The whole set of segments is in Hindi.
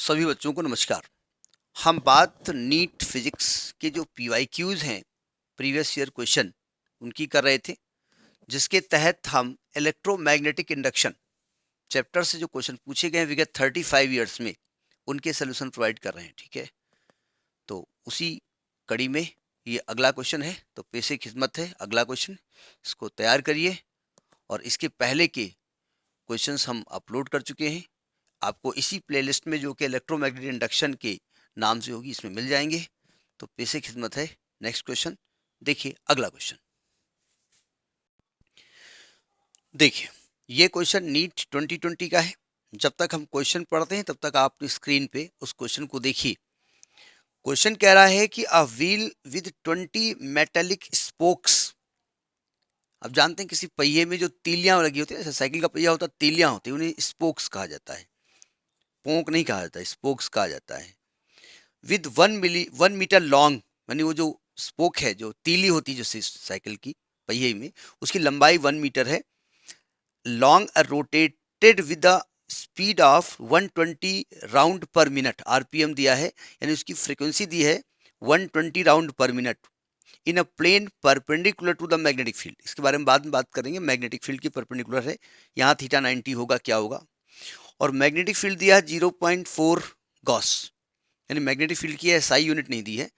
सभी बच्चों को नमस्कार। हम बात नीट फिजिक्स के जो पीवाईक्यूज हैं, प्रीवियस ईयर क्वेश्चन, उनकी कर रहे थे, जिसके तहत हम इलेक्ट्रोमैग्नेटिक इंडक्शन चैप्टर से जो क्वेश्चन पूछे गए हैं विगत 35 ईयर्स में, उनके सोल्यूशन प्रोवाइड कर रहे हैं। ठीक है, तो उसी कड़ी में ये अगला क्वेश्चन है, तो पेशे खिदमत है अगला क्वेश्चन, इसको तैयार करिए। और इसके पहले के क्वेश्चंस हम अपलोड कर चुके हैं, आपको इसी प्लेलिस्ट में जो कि इलेक्ट्रोमैग्नेटिक इंडक्शन के नाम से होगी, इसमें मिल जाएंगे। तो पेशे खिदमत है। नेक्स्ट क्वेश्चन देखिए, अगला क्वेश्चन देखिए, ये क्वेश्चन नीट 2020 का है। जब तक हम क्वेश्चन पढ़ते हैं तब तक आप अपनी स्क्रीन पे उस क्वेश्चन को देखिए। क्वेश्चन कह रहा है कि a wheel with 20 metallic spokes. अब जानते हैं किसी पहिए में जो तीलियां लगी होती है, जैसे साइकिल का पहिया होता है, तीलियां होती है, उन्हें स्पोक्स कहा जाता है। पोंक नहीं कहा जाता है, स्पोक्स कहा जाता है। विद 1 मीटर लॉन्ग, यानी वो जो स्पोक है, जो तीली होती है जो साइकिल की पहिए में, उसकी लंबाई 1 मीटर है। Long rotated with the speed of 120 round per minute, RPM दिया है, यानी उसकी फ्रीक्वेंसी दी है 120 round per minute in a plane perpendicular to the magnetic field. इसके बारे में बाद में बात करेंगे। मैग्नेटिक फील्ड की परपेंडिकुलर है, यहाँ थीटा 90 होगा, क्या होगा। और मैग्नेटिक फील्ड दिया है 0.4 गॉस, यानी मैग्नेटिक फील्ड की एसआई यूनिट नहीं दी है,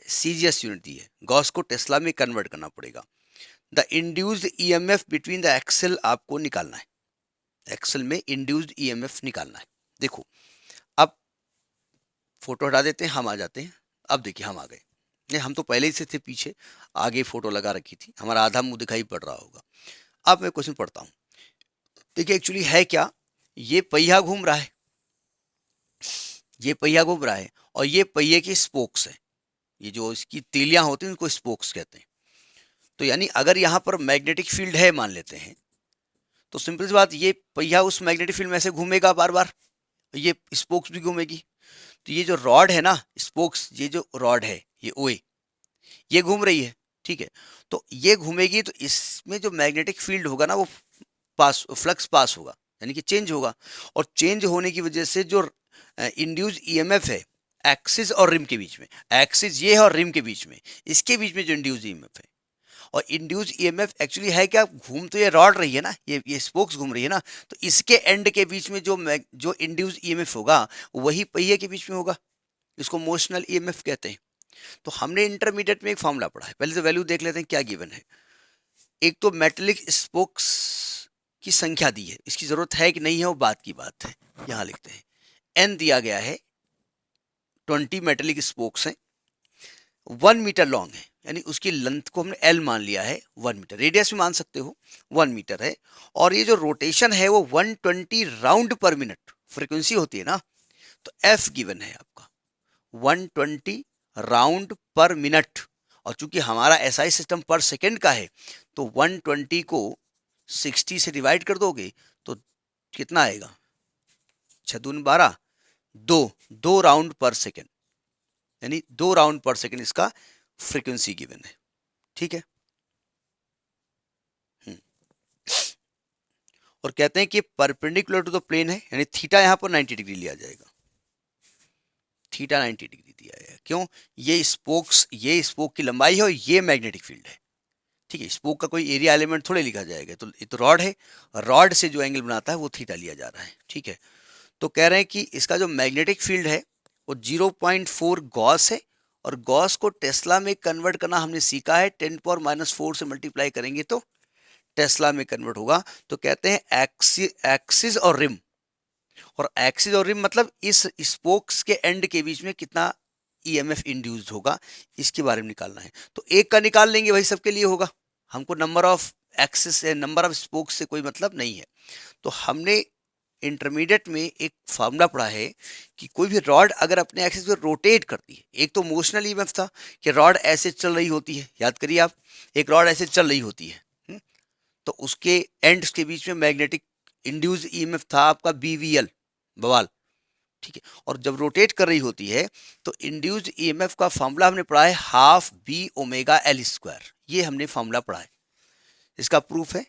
सीजीएस यूनिट दी है। गॉस को टेस्ला में कन्वर्ट करना पड़ेगा। The induced EMF between the axle आपको निकालना है, एक्सेल में इंड्यूस्ड ईएमएफ निकालना है। देखो, अब फोटो हटा देते हैं, हम आ जाते हैं। अब देखिए, हम आ गए। नहीं, हम तो पहले ही से थे, पीछे आगे फोटो लगा रखी थी, हमारा आधा मुंह दिखाई पड़ रहा होगा। अब मैं क्वेश्चन पढ़ता हूं। देखिए, एक्चुअली है क्या, ये पहिया घूम रहा है, ये पहिया घूम रहा है, और ये पहिए की स्पोक्स है। ये जो इसकी तीलियां होती हैं उनको स्पोक्स कहते हैं। तो यानी अगर यहाँ पर मैग्नेटिक फील्ड है मान लेते हैं, तो सिंपल सी बात, ये पहिया उस मैग्नेटिक फील्ड में ऐसे घूमेगा बार बार, ये स्पोक्स भी घूमेगी। तो ये जो रॉड है ना, स्पोक्स, ये जो रॉड है, ये ओए, ये घूम रही है। ठीक है, तो ये घूमेगी, तो इसमें जो मैग्नेटिक फील्ड होगा ना, वो फ्लक्स पास होगा, यानी कि चेंज होगा। और चेंज होने की वजह से जो इंड्यूस ईएमएफ है एक्सिस और रिम के बीच में, एक्सिस ये है और रिम के बीच में, इसके बीच में जो इंड्यूस ईएमएफ है, और इंड्यूस ईएमएफ एक्चुअली है क्या, घूम तो ये रॉड रही है ना, ये स्पोक्स घूम रही है ना, तो इसके एंड के बीच में जो इंड्यूस ईएमएफ होगा, वही पहिए के बीच में होगा। इसको मोशनल ईएमएफ कहते हैं। तो हमने इंटरमीडिएट में एक फॉर्मूला पढ़ा है, पहले तो वैल्यू देख लेते हैं क्या गिवन है। एक तो मेटेलिक स्पोक्स की संख्या दी है, इसकी जरूरत है कि नहीं है वो बात की बात है। यहां लिखते हैं एन दिया गया है, 20 मेटेलिक स्पोक्स हैं, 1 मीटर लॉन्ग है, यानी उसकी लेंथ को हमने एल मान लिया है, 1 मीटर, रेडियस भी मान सकते हो, 1 मीटर है। और ये जो रोटेशन है वो 120 राउंड पर मिनट फ्रीक्वेंसी होती है ना, तो एफ गिवन है आपका 120 राउंड पर मिनट। और चूंकि हमारा एसआई सिस्टम पर सेकेंड का है, तो 120 को 60 से डिवाइड कर दोगे तो कितना आएगा, 6×2 = 12, दो राउंड पर सेकेंड, यानी 2 राउंड पर सेकेंड इसका फ्रीक्वेंसी गिवन है। ठीक है, और कहते हैं कि परपेंडिकुलर टू द प्लेन है, यानी थीटा यहां पर 90 डिग्री लिया जाएगा, थीटा 90 डिग्री दिया है। क्यों, ये स्पोक की लंबाई है और ये मैग्नेटिक फील्ड है। ठीक है, स्पोक का कोई एरिया एलिमेंट थोड़े लिखा जाएगा, तो ये तो रॉड है, रॉड से जो एंगल बनाता है वो थीटा लिया जा रहा है। ठीक है, तो कह रहे हैं कि इसका जो मैग्नेटिक फील्ड है वो 0.4 गॉस है, और गॉस को टेस्ला में कन्वर्ट करना हमने सीखा है, 10⁻⁴ से मल्टीप्लाई करेंगे तो टेस्ला में कन्वर्ट होगा। तो कहते हैं एक्सिस और रिम, और एक्सिस और रिम मतलब इस स्पोक्स के एंड के बीच में कितना ईएमएफ इंड्यूस्ड होगा, इसके बारे में निकालना है। तो एक का निकाल लेंगे, वही सबके लिए होगा, हमको नंबर ऑफ एक्सिस से, नंबर ऑफ स्पोक्स से कोई मतलब नहीं है। तो हमने इंटरमीडिएट में एक फार्मूला पढ़ा है कि कोई भी रॉड अगर अपने एक्सिस पे रोटेट करती है, एक तो मोशनल ईएमएफ था कि रॉड ऐसे चल रही होती है, याद करिए आप, एक रॉड ऐसे चल रही होती है, तो उसके एंड्स के बीच में मैग्नेटिक इंड्यूस ईएमएफ था आपका बीवीएल, बवाल। ठीक है, और जब रोटेट कर रही होती है तो इंड्यूस्ड ईएमएफ का फार्मूला हमने पढ़ा है ½ BωL², ये हमने फार्मूला पढ़ा है। इसका प्रूफ है,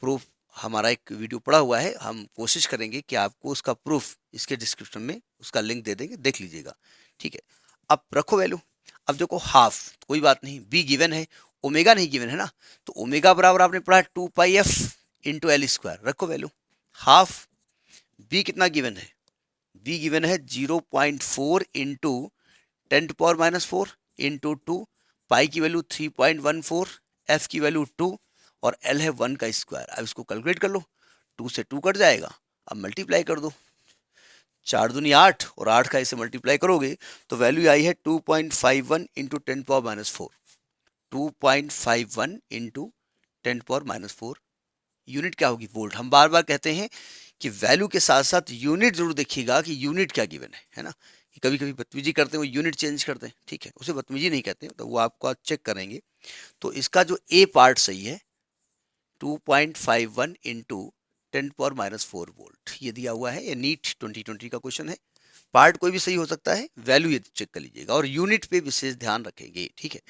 प्रूफ हमारा एक वीडियो पड़ा हुआ है, हम कोशिश करेंगे कि आपको उसका प्रूफ इसके डिस्क्रिप्शन में उसका लिंक दे देंगे, देख लीजिएगा। ठीक है, अब रखो वैल्यू। अब देखो हाफ, कोई बात नहीं, बी गिवन है, ओमेगा नहीं गिवन है ना, तो ओमेगा बराबर आपने पढ़ा 2 पाई एफ इंटू एल स्क्वायर। रखो वैल्यू हाफ, बी कितना गिवन है, बी गिवन है 0.4 इंटू 10⁻⁻4 इंटू 2, पाई की वैल्यू 3.14, एफ की वैल्यू 2 और एल है 1 का स्क्वायर। अब इसको कैलकुलेट कर लो, 2 से 2 कट जाएगा, अब मल्टीप्लाई कर दो, 4 दूनी 8 और 8 का इसे मल्टीप्लाई करोगे तो वैल्यू आई है 2.51 इंटू 10⁻⁻4, 2.51 इंटू 10⁻⁻4। यूनिट क्या होगी, वोल्ट। हम बार बार कहते हैं कि वैल्यू के साथ साथ यूनिट जरूर देखिएगा कि यूनिट क्या गिवन है ना। कभी कभी बदतमीजी करते हैं, वो यूनिट चेंज करते हैं, ठीक है, उसे बदतमीजी नहीं कहते, तो वो आपको चेक करेंगे। तो इसका जो ए पार्ट सही है 2.51 इंटू 10⁻⁻4 वोल्ट, ये दिया हुआ है, ये नीट 2020 का क्वेश्चन है। पार्ट कोई भी सही हो सकता है, वैल्यू ये चेक कर लीजिएगा और यूनिट पे विशेष ध्यान रखेंगे। ठीक है,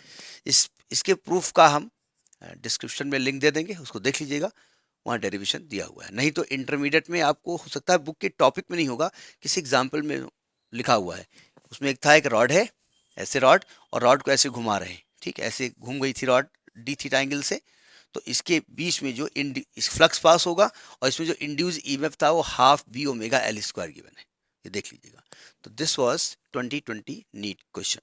इसके प्रूफ का हम डिस्क्रिप्शन में लिंक दे देंगे, उसको देख लीजिएगा, वहाँ डेरिवेशन दिया हुआ है। नहीं तो इंटरमीडिएट में आपको हो सकता है बुक के टॉपिक में नहीं होगा, किसी एग्जाम्पल में लिखा हुआ है। उसमें एक था, एक रॉड है, ऐसे रॉड, और रॉड को ऐसे घुमा रहे हैं, ठीक है, ऐसे घूम गई थी रॉड डी थीटा एंगल से, तो इसके बीच में जो इस फ्लक्स पास होगा और इसमें जो इंड्यूस ईएमएफ था वो half B omega L square given है, ये देख लीजिएगा। तो दिस वाज 2020 नीट क्वेश्चन।